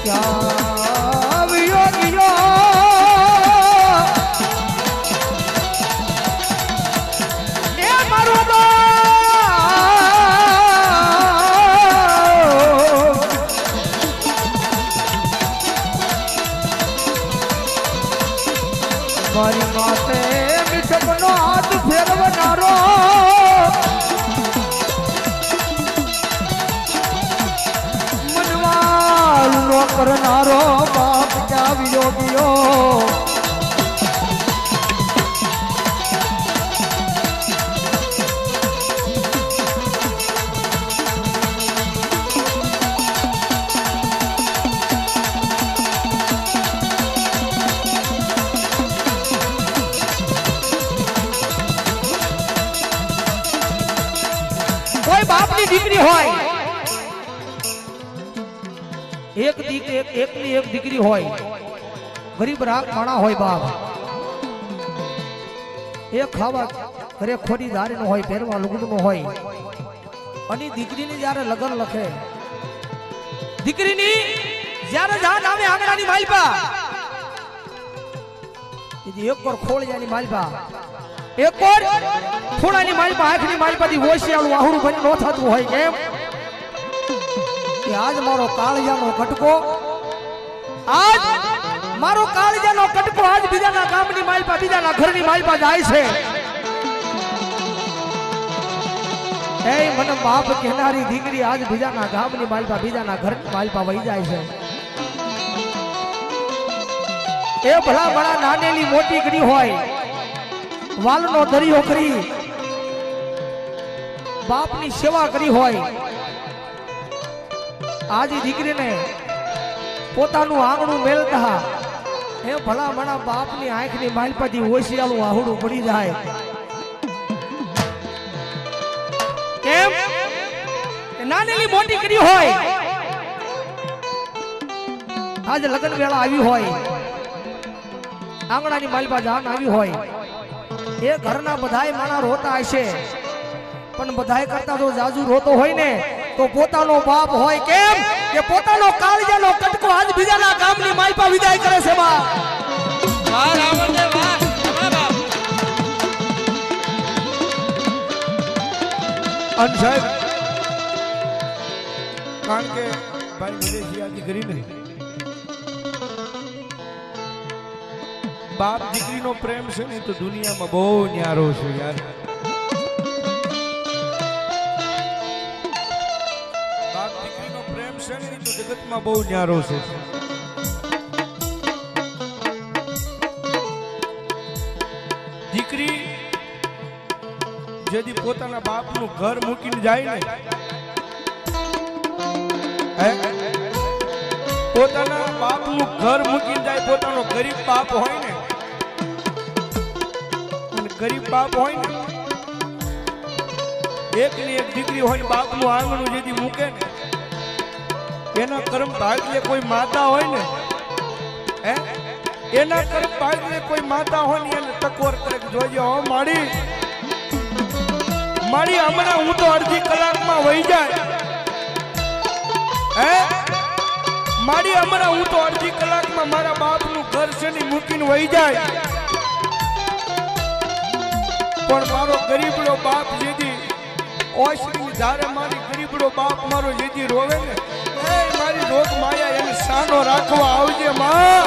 क्या वियोगियो ये मारो मारी माते मिठकनो हाथ फेरवनारो मनवालो करनारो बाप क्या वियोगियो बापनी दीकरी होय एक दीकरी होय गरीब राख माणा होय बाप एक खावा घरे खोटी धारी नो होय पेरवा लुगडू नो होय अनी दीकरी ने जारे लगन लखे दीकरी नी जारे जान आवे आंगणानी मालपा एक और खोल जानी मालपा एक और થોડાની માલપા આંખની માલપાથી ઓશિયાળું આહુડું બની નો થતું હોય કેમ કે આજ મારો કાળજાનો કટકો આજ મારો કાળજાનો કટકો આજ બીજાના ગામની માલપા બીજાના ઘરની માલપા જાય છે એ મને બાપ કહેનારી દીકરી આજ બીજાના ગામની માલપા બીજાના ઘરની માલપા વહી જાય છે એ ભલા ભલા નાનેલી મોટી કરી હોય વાલનો દરિયો કરી बापनी सेवा करी होय आज दीकरी ने पोतानु आंगणु मेलता हे भला मणा बापनी आंखनी मालपाथी ओशियाळुं आहुडुं पड़ी जाय केम नानेली मोटी करी होय आज लगन वेळा आवी होय आंगणानी मालपा जान आवी होय ए घरना बधाय माणा रोता हशे पण बधाई करता जो जाजू रोतो होय ने तो पोतानो बाप होय केम के पोतानो काळजानो कटको आज बीजाना गामनी मालपा विदाय करे छे बा वाह रावण ने वाह बाप अन साहेब कान के भाई विदेशी आदि करी ने बाप दीकरी नो प्रेम से नहीं तो दुनिया में बहुत न्यारो छे यार तो जगत में बहुत न्यारो से दीकरी यदि पोताना बाप नु घर मूकीने जाय ने पोताना बाप नु घर मूकीने जाय पोतानो गरीब बाप होय ने गरीब बाप होय ने एक ने एक दीकरी होय बाप नु आंगणु यदि मूके ने एना कर्म भाग्य कोई माता होय ने एना कर्म भाग्य कोई माता होय ने एने टकोर करे जोजो हो माड़ी हमने हूँ तो अर्धी कलाक में वही जाए माड़ी हमने हूँ तो अर्धी कलाक में मारा बाप नु घर से नहीं मूकीने वही जाए पण मारो गरीबड़ो बाप यदि ओशरी जारे मारी गरीबड़ो बाप मारो यदि रोवे ने मारी रोग माया एने सानो राखवा आवजे मां